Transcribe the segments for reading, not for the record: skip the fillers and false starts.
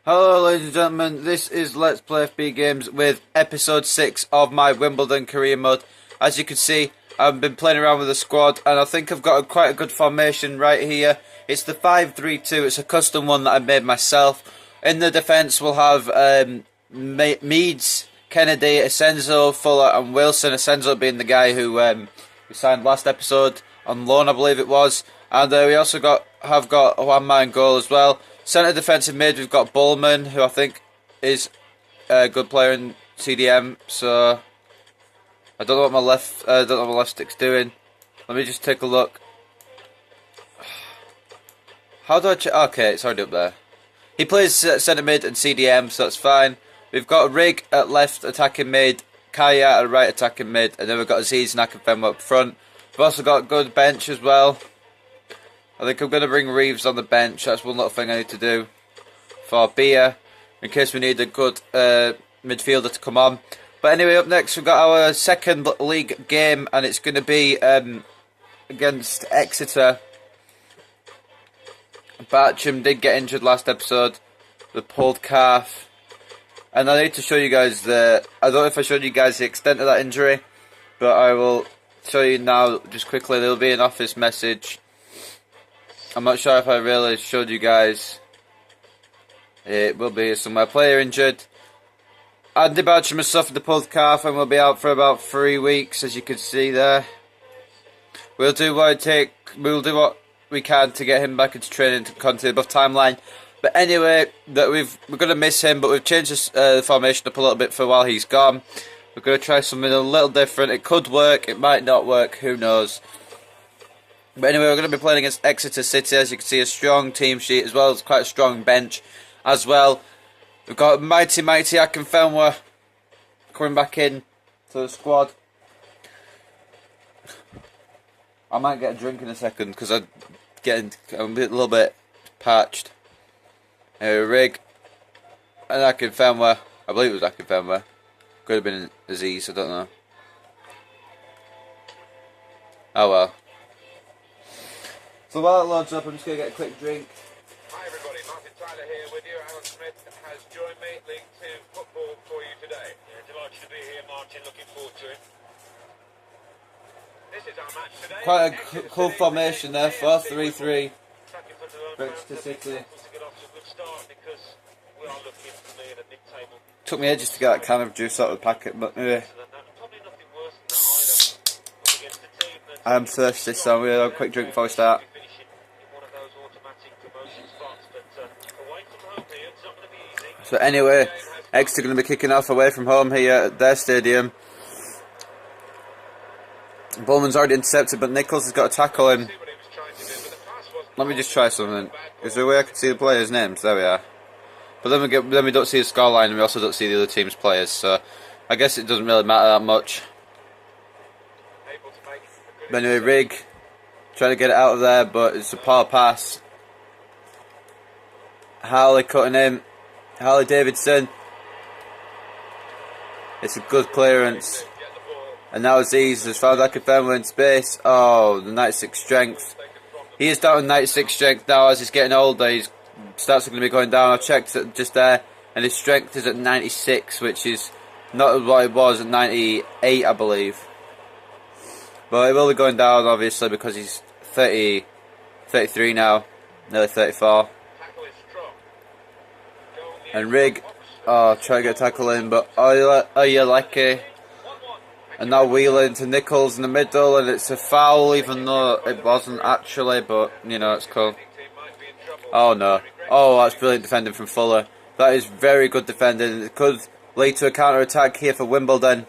Hello ladies and gentlemen, this is Let's Play FB Games with episode 6 of my Wimbledon career mode. As you can see, I've been playing around with the squad and I think I've got quite a good formation right here. It's the 5-3-2, it's a custom one that I made myself. In the defence we'll have Meads, Kennedy, Asenzo, Fuller and Wilson. Asenzo being the guy who we signed last episode on loan, I believe it was. And we also have got a one-man goal as well. Centre defensive mid, we've got Bullman, who I think is a good player in CDM. So I don't know what my left stick's doing. Let me just take a look. How do I check? Okay, it's already up there. He plays centre mid and CDM, so that's fine. We've got Rig at left attacking mid, Kaya at right attacking mid, and then we've got Aziz and Akinfenwa up front. We've also got a good bench as well. I think I'm going to bring Reeves on the bench. That's one little thing I need to do for Beer, in case we need a good midfielder to come on. But anyway, up next we've got our second league game, and it's going to be against Exeter. Bartram did get injured last episode, the pulled calf. And I need to show you guys I don't know if I showed you guys the extent of that injury, but I will show you now just quickly. There'll be an office message. I'm not sure if I really showed you guys. It will be somewhere. Player injured. Andy Bartram has suffered the pulled calf and will be out for about 3 weeks, as you can see there. We'll do what we can to get him back into training to continue above timeline. But anyway, we're going to miss him, but we've changed the formation up a little bit for while he's gone. We're going to try something a little different. It could work, it might not work, who knows. But anyway, we're going to be playing against Exeter City. As you can see, a strong team sheet as well as quite a strong bench as well. We've got mighty Akinfenwa coming back in to the squad. I might get a drink in a second because I'm a little bit parched. Rig and Akinfenwa. I believe it was Akinfenwa. Could have been Aziz, I don't know. Oh well. So while it loads up, I'm just going to get a quick drink. Hi everybody, Martin Tyler here with you. Alan Smith has joined me, League 2 football for you today. Yeah, delighted to be here, Martin. Looking forward to it. This is our match today. Quite a cool formation there, 4-3-3. Exeter City. Took me ages to get that can of juice out of the packet, but anyway. I am thirsty, so we'll have a quick drink before we start. So anyway, Exeter going to be kicking off away from home here at their stadium. Bowman's already intercepted, but Nichols has got to tackle him. Let me just try something. Is there a way I can see the players' names? There we are. But then we don't see the scoreline, and we also don't see the other team's players, so I guess it doesn't really matter that much. But anyway, Rig trying to get it out of there, but it's a poor pass. Harley cutting in. Harley Davidson. It's a good clearance. And now Aziz has found Akinfenwa in space. Oh, the 96 strength. He is down to 96 strength now. As he's getting older, his stats are going to be going down. I checked it just there, and his strength is at 96, which is not what it was at 98, I believe. But it will be going down, obviously, because he's 33 now, nearly 34. And Rig, try to get a tackle in, but Oyeleke. And now Wheeler into Nichols in the middle, and it's a foul, even though it wasn't actually, but, you know, it's cool. Oh no. Oh, that's brilliant defending from Fuller. That is very good defending. It could lead to a counter-attack here for Wimbledon.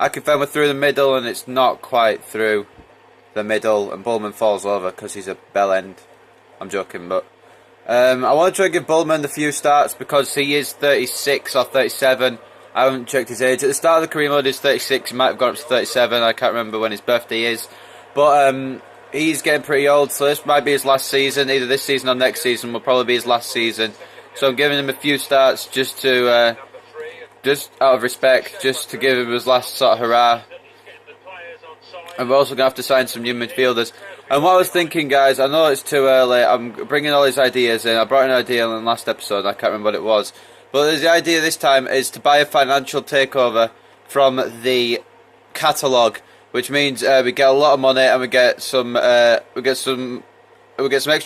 Akinfenwa through the middle, and it's not quite through the middle, and Bullman falls over because he's a bell end. I'm joking, but I want to try and give Bullman a few starts because he is 36 or 37. I haven't checked his age. At the start of the career mode, he's 36. He might have gone up to 37. I can't remember when his birthday is. But he's getting pretty old, so this might be his last season. Either this season or next season will probably be his last season. So I'm giving him a few starts just to, just out of respect, just to give him his last sort of hurrah. And we're also going to have to sign some new midfielders. And what I was thinking, guys, I know it's too early. I'm bringing all these ideas in. I brought an idea in the last episode. I can't remember what it was. But the idea this time is to buy a financial takeover from the catalogue, which means we get a lot of money and we get some extra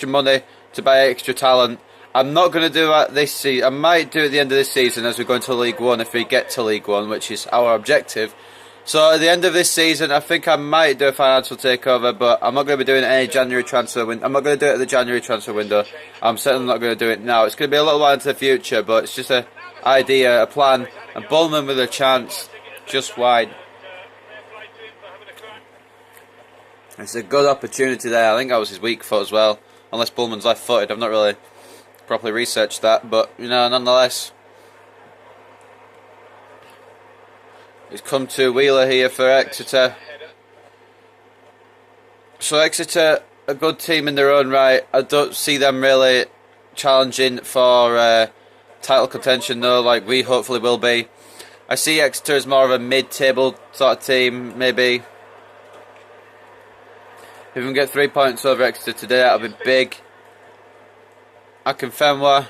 money to buy extra talent. I'm not going to do that this season. I might do it at the end of this season as we go into League One if we get to League One, which is our objective. So at the end of this season, I think I might do a financial takeover, but I'm not going to be doing any January transfer window. I'm not going to do it at the January transfer window. I'm certainly not going to do it now. It's going to be a little while into the future, but it's just an idea, a plan. And Bullman with a chance, just wide. It's a good opportunity there. I think that was his weak foot as well, unless Bullman's left-footed. I've not really properly researched that, but you know, nonetheless. He's come to Wheeler here for Exeter. So Exeter, a good team in their own right. I don't see them really challenging for title contention though, like we hopefully will be. I see Exeter as more of a mid-table sort of team, maybe. If we can get 3 points over Exeter today, that'll be big. Akinfenwa.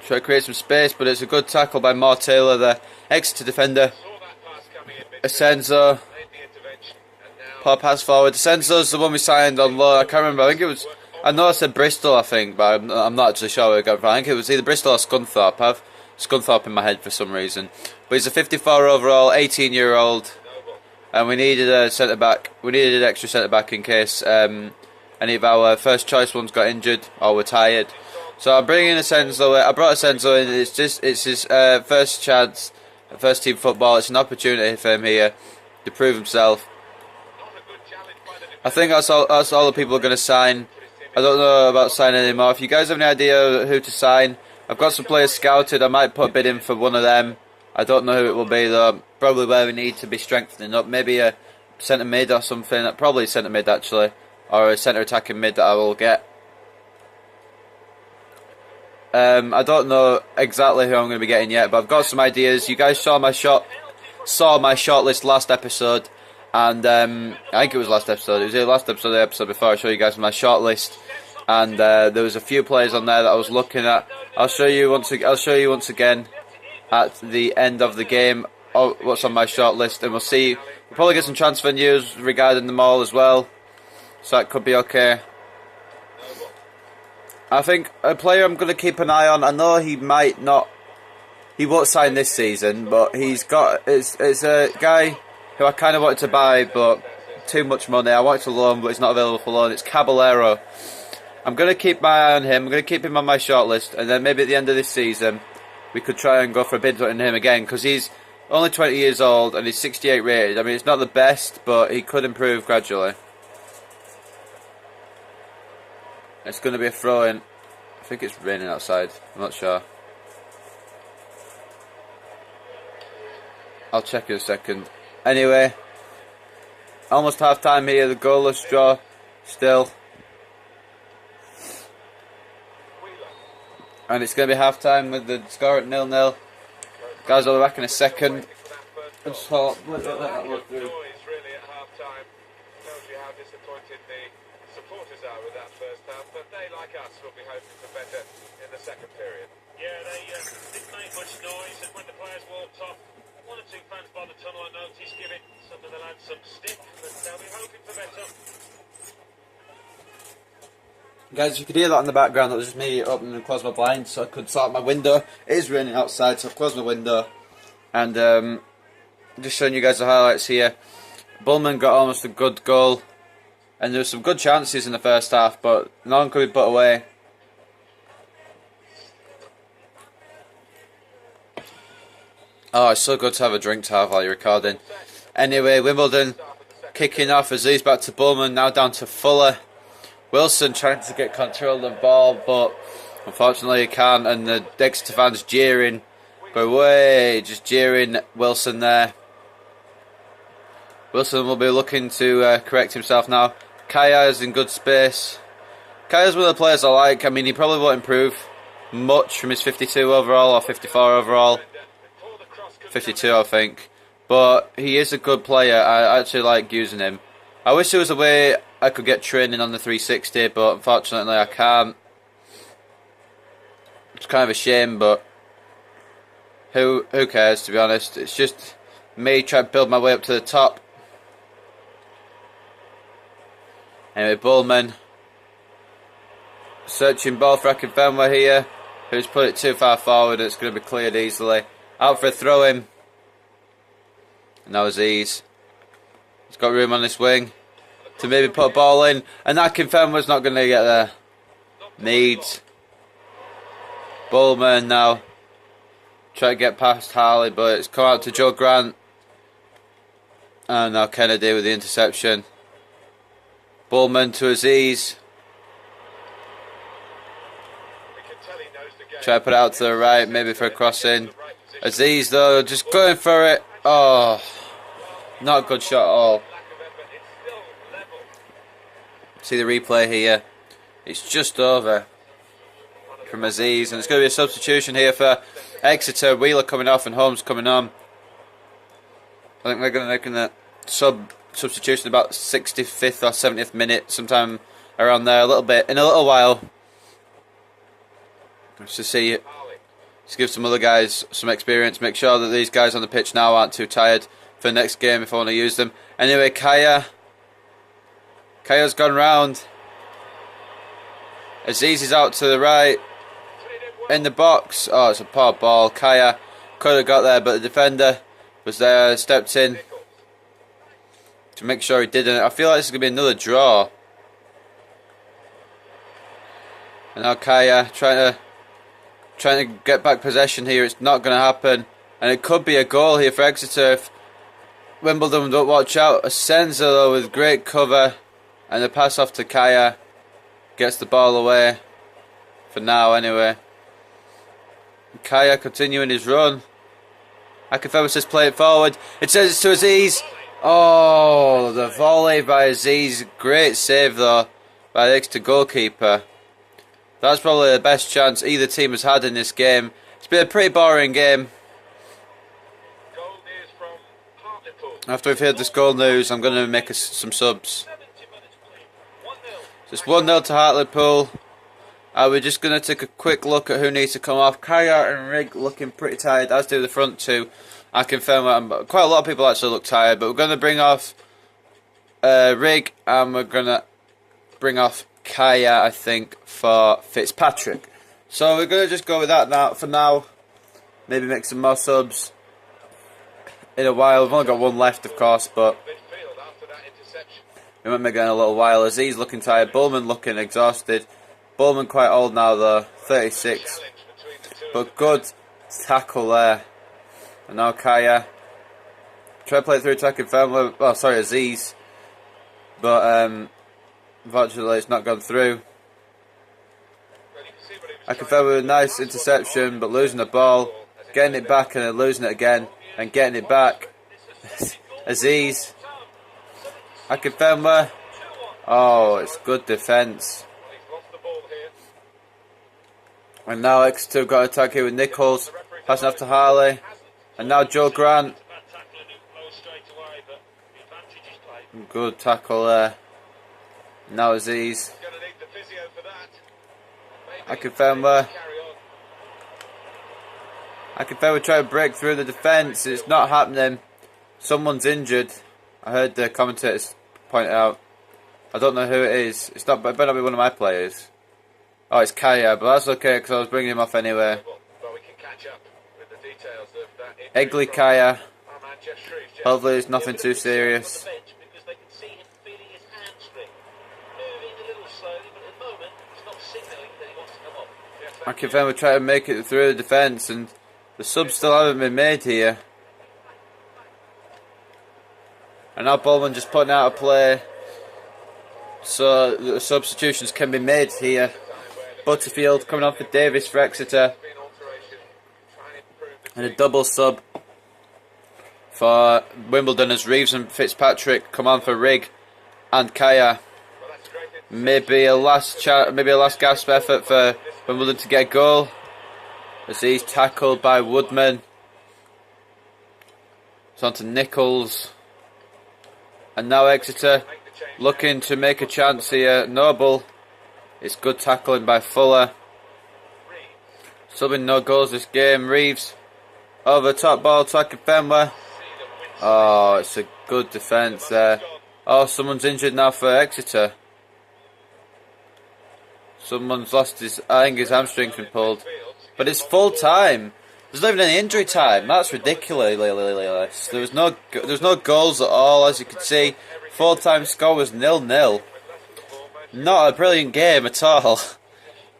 Try to create some space, but it's a good tackle by Moore Taylor, the Exeter defender. Asenzo. Poor pass forward. Asenzo's the one we signed on loan. I can't remember. I think it was. I know I said Bristol, I think, but I'm not actually sure where we got it from. I think it was either Bristol or Scunthorpe. I have Scunthorpe in my head for some reason. But he's a 54 overall, 18-year-old. And we needed a centre back. We needed an extra centre back in case any of our first choice ones got injured or were tired. So I'm bringing Asenzo in. I brought Asenzo in. It's his first chance, first team football. It's an opportunity for him here to prove himself. I think that's all the people are going to sign. I don't know about signing anymore. If you guys have any idea who to sign, I've got some players scouted. I might put a bid in for one of them. I don't know who it will be though. Probably where we need to be strengthening up. Maybe a centre mid or something. Probably centre mid actually, or a centre attacking mid that I will get. I don't know exactly who I'm going to be getting yet, but I've got some ideas. You guys saw my shortlist last episode, and I think it was last episode. It was the last episode, the episode before I showed you guys my shortlist, and there was a few players on there that I was looking at. I'll show you once again at the end of the game what's on my shortlist, and we'll see. We'll probably get some transfer news regarding them all as well, so that could be okay. I think a player I'm going to keep an eye on. I know he won't sign this season, but it's a guy who I kind of wanted to buy, but too much money. I wanted to loan, but it's not available for loan. It's Caballero. I'm going to keep my eye on him. I'm going to keep him on my shortlist, and then maybe at the end of this season, we could try and go for a bid on him again, because he's only 20 years old and he's 68 rated. I mean, it's not the best, but he could improve gradually. It's going to be a throw-in. I think it's raining outside. I'm not sure. I'll check in a second. Anyway, almost half time here. The goalless draw still. And it's going to be half time with the score at 0-0. Guys, I'll be back in a second. I just thought, let that look through. Supporters are with that first half, but they, like us, will be hoping for better in the second period. Yeah, they didn't make much noise, and when the players walked off, one or two fans by the tunnel I noticed giving some of the lads some stick, but they'll be hoping for better. Guys, you could hear that in the background. That was just me opening and closing my blinds so I could sort out my window. It is raining outside, so I've closed my window. And just showing you guys the highlights here. Bullman got almost a good goal. And there were some good chances in the first half, but none could be put away. Oh, it's so good to have a drink to have while you're recording. Anyway, Wimbledon kicking off as he's back to Bullman, now down to Fuller. Wilson trying to get control of the ball, but unfortunately he can't, and the Exeter fans jeering. Go away, just jeering Wilson there. Wilson will be looking to correct himself now. Kaya is in good space. Kaya's one of the players I like. I mean, he probably won't improve much from his 52 overall or 54 overall. 52, I think. But he is a good player. I actually like using him. I wish there was a way I could get training on the 360, but unfortunately I can't. It's kind of a shame, but who cares, to be honest. It's just me trying to build my way up to the top. Anyway, Bullman searching ball for Akinfenwa here, who's put it too far forward. It's going to be cleared easily. Out for a throw in. And now Aziz. He's got room on this wing to maybe put a ball in, and Akinfenwa's not going to get there. Needs. Bullman now. Try to get past Harley, but it's come out to Joe Grant. And now Kennedy with the interception. Bullman to Aziz. Try to put it out to the right, maybe for a crossing. Aziz though, just going for it. Oh, not a good shot at all. See the replay here. It's just over from Aziz, and it's going to be a substitution here for Exeter. Wheeler coming off and Holmes coming on. I think they're going to make a substitution about 65th or 70th minute, sometime around there, a little bit, in a little while. Just to see, just give some other guys some experience, make sure that these guys on the pitch now aren't too tired for the next game if I want to use them. Anyway, Kaya's gone round. Aziz is out to the right. In the box. Oh, it's a poor ball. Kaya could have got there, but the defender was there, stepped in to make sure he didn't. I feel like this is going to be another draw. And now Kaya trying to get back possession here. It's not going to happen. And it could be a goal here for Exeter if Wimbledon don't watch out. Asenza though with great cover. And the pass off to Kaya. Gets the ball away. For now anyway. Kaya continuing his run. Akinfenwa says play it forward. It says it's to Aziz. Oh, the volley by Aziz. Great save though by the Exeter goalkeeper. That's probably the best chance either team has had in this game. It's been a pretty boring game. After we've heard this goal news, I'm going to make some subs. Just 1-0 to Hartlepool. We're just going to take a quick look at who needs to come off. Kaya and Rig looking pretty tired, as do the front two. Akinfenwa, quite a lot of people actually look tired, but we're going to bring off Rig, and we're going to bring off Kaya, I think, for Fitzpatrick. So we're going to just go with that now for now. Maybe make some more subs in a while. We've only got one left, of course, but we might make it in a little while. Aziz looking tired, Bullman looking exhausted. Bullman quite old now though, 36. But good tackle there. And now Kaya. Try to play it through to Akinfenwa. Oh, sorry, Aziz. But unfortunately it's not gone through. Akinfenwa with a nice interception, but losing the ball. Getting it back and then losing it again. And getting it back. Aziz. Akinfenwa. Oh, it's good defence. And now Exeter got an attack here with Nichols. Passing off to Harley. And now Joe Grant. Good tackle there. Now Aziz. Akinfenwa. Akinfenwa trying to break through the defence. It's not happening. Someone's injured. I heard the commentators point out. I don't know who it is. It better not be one of my players. Oh, it's Kaya, but that's okay because I was bringing him off anyway. Egley Kaya. Hopefully it's nothing too serious. Akinfenwa trying to make it through the defence, and the subs still haven't been made here. And now Bullman just putting out a play so the substitutions can be made here. Butterfield coming on for Davis for Exeter. And a double sub for Wimbledon as Reeves and Fitzpatrick come on for Rig and Kaya. Maybe a last gasp effort for Wimbledon to get a goal. As he's tackled by Woodman. It's on to Nichols. And now Exeter looking to make a chance here. Noble. It's good tackling by Fuller. Subbing no goals this game. Reeves over top ball to Fenway. Oh, it's a good defence there. Oh, someone's injured now for Exeter. Someone's lost I think his hamstring's been pulled. But it's full time. There's not even any injury time. That's ridiculous. There was no goals at all, as you can see. Full time score was 0-0. Not a brilliant game at all.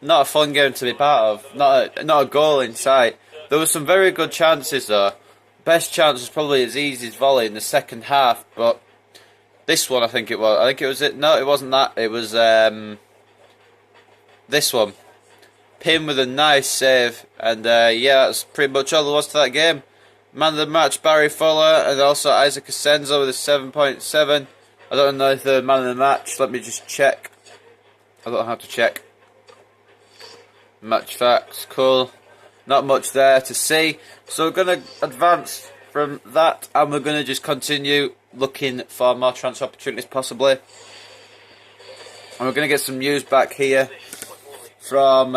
Not a fun game to be part of. Not a goal in sight. There were some very good chances though. Best chance was probably Aziz's volley in the second half, but this one I think it was. I think it was it. No, it wasn't that. It was this one. Pin with a nice save, and yeah, that's pretty much all there was to that game. Man of the match, Barry Fuller, and also Isaac Asenzo with a 7.7. I don't know if the man of the match. Let me just check. I don't have to check. Match facts, cool. Not much there to see. So we're going to advance from that, and we're going to just continue looking for more transfer opportunities possibly. And we're going to get some news back here from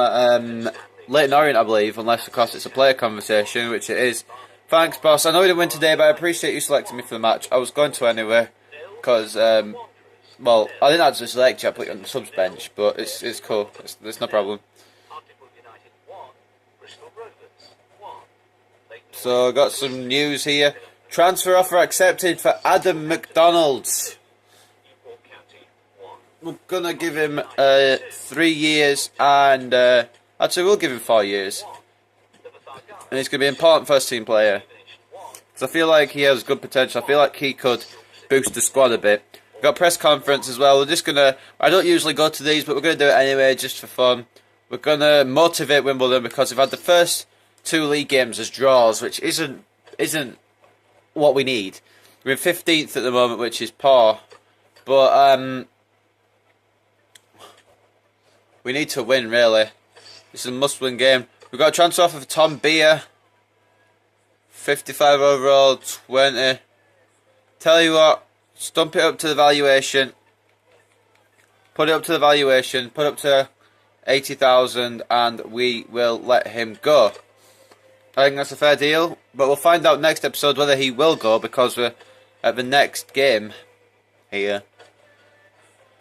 Leighton Orient, I believe, unless of course it's a player conversation, which it is. Thanks, boss. I know we didn't win today, but I appreciate you selecting me for the match. I was going to anyway, because, well, I didn't actually select you, I put you on the subs bench, but it's cool. It's no problem. So, got some news here. Transfer offer accepted for Adam McDonald. We're going to give him 3 years, and actually we'll give him 4 years. And he's going to be an important first team player. Because I feel like he has good potential. I feel like he could boost the squad a bit. We've got a press conference as well. We're just going to, I don't usually go to these, but we're going to do it anyway just for fun. We're going to motivate Wimbledon because we've had the first 2 league games as draws, which isn't what we need. We're in 15th at the moment, which is poor. But we need to win, really. This is a must-win game. We've got a transfer offer for Tom Beer. 55 overall, 20. Tell you what, stump it up to the valuation. Put it up to the valuation. Put it up to 80,000 and we will let him go. I think that's a fair deal. But we'll find out next episode whether he will go because we're at the next game here.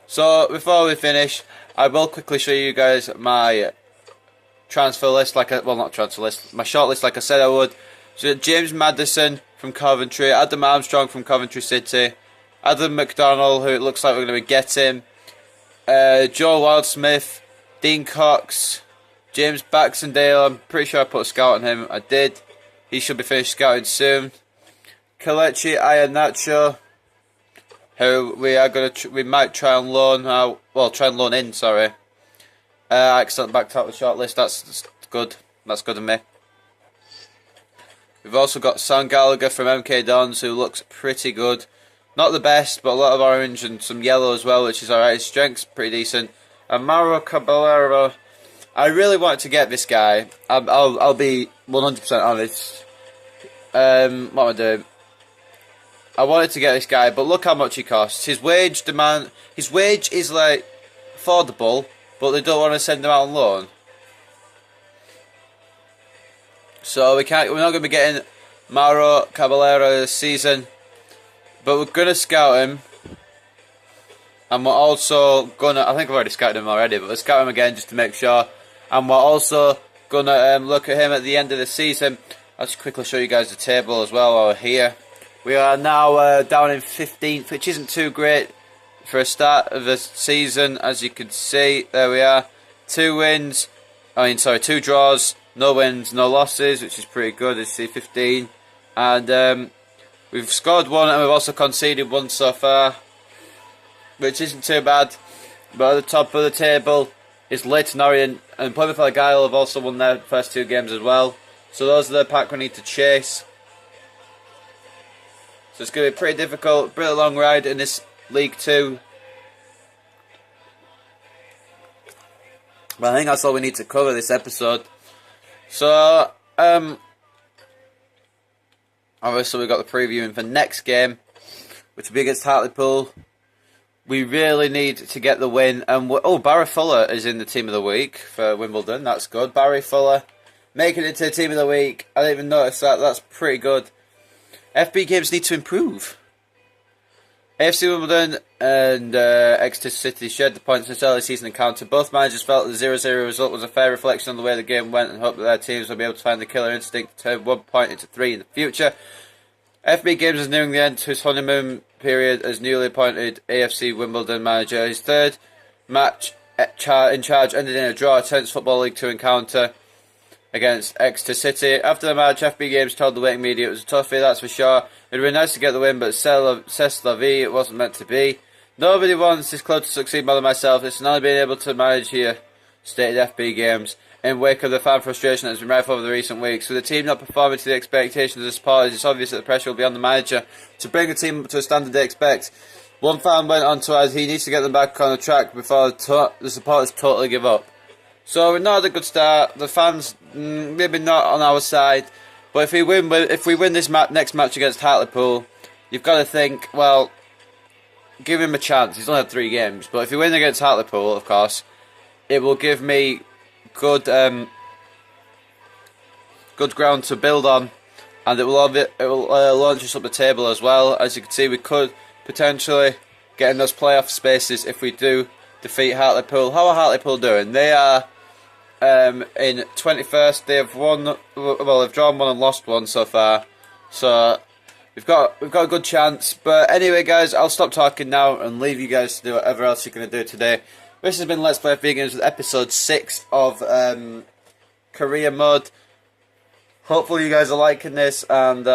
So, before we finish, I will quickly show you guys my transfer list, well, not transfer list, my short list like I said I would. So, James Maddison from Coventry, Adam Armstrong from Coventry City, Adam McDonald, who it looks like we're going to be getting, Joe Wildsmith, Dean Cox, James Baxendale, I'm pretty sure I put a scout on him, I did. He should be finished scouting soon. Kelechi Iheanacho, who we might try and loan out, well, try and loan in, sorry. I accidentally backed out the short list, that's good. That's good of me. We've also got Sam Gallagher from MK Dons, who looks pretty good. Not the best, but a lot of orange and some yellow as well, which is alright. His strength's pretty decent. And Mauro Caballero, I really wanted to get this guy. I'll be 100% honest. What am I doing? I wanted to get this guy, but look how much he costs. His wage is like affordable, but they don't want to send him out on loan. So we're not going to be getting Mauro Caballero this season, but we're going to scout him. And we're also going to, I think I've already scouted him already, but we'll scout him again just to make sure. And we're also going to look at him at the end of the season. I'll just quickly show you guys the table as well while we're here. We are now down in 15th, which isn't too great for a start of the season. As you can see, there we are. 2 draws, no wins, no losses, which is pretty good. As you see, 15. And we've scored 1 and we've also conceded 1 so far, which isn't too bad. But at the top of the table is Leighton Orient, and Plymouth Argyle have also won their first 2 games as well. So those are the pack we need to chase. So it's going to be pretty difficult, pretty long ride in this League 2. But I think that's all we need to cover this episode. So, obviously we've got the previewing for next game, which will be against Hartlepool. We really need to get the win. And Barry Fuller is in the team of the week for Wimbledon. That's good. Barry Fuller making it to the team of the week. I didn't even notice that. That's pretty good. FB games need to improve. AFC Wimbledon and Exeter City shared the points in this early season encounter. Both managers felt the 0-0 result was a fair reflection on the way the game went and hoped that their teams will be able to find the killer instinct to turn 1 point into 3 in the future. FB Games is nearing the end to his honeymoon period as newly appointed AFC Wimbledon manager. His third match in charge ended in a draw, a tense Football League 2 encounter against Exeter City. After the match, FB Games told the waiting media it was a toughie, that's for sure. It would be nice to get the win, but c'est la vie, it wasn't meant to be. Nobody wants this club to succeed more than myself. It's not being able to manage here, stated FB Games, in wake of the fan frustration that has been rife over the recent weeks. With the team not performing to the expectations of the supporters, it's obvious that the pressure will be on the manager to bring the team up to a standard they expect. One fan went on to add he needs to get them back on the track before the supporters totally give up. So we're not had a good start. The fans maybe not on our side, but if we win this next match against Hartlepool, you've got to think, well, give him a chance. He's only had 3 games, but if we win against Hartlepool, of course, it will give me good ground to build on, and it will launch us up the table as well. As you can see, we could potentially get in those playoff spaces if we do defeat Hartlepool. How are Hartlepool doing? They are in 21st. They've they've drawn 1 and lost 1 so far. So we've got a good chance. But anyway, guys, I'll stop talking now and leave you guys to do whatever else you're going to do today. This has been Let's Play Vegans with episode 6 of Career Mode. Hopefully you guys are liking this, and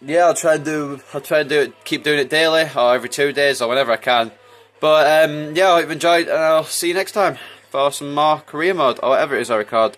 yeah, I'll try and do it, keep doing it daily or every 2 days or whenever I can. But yeah, I hope you've enjoyed, and I'll see you next time for some more Career Mode or whatever it is I record.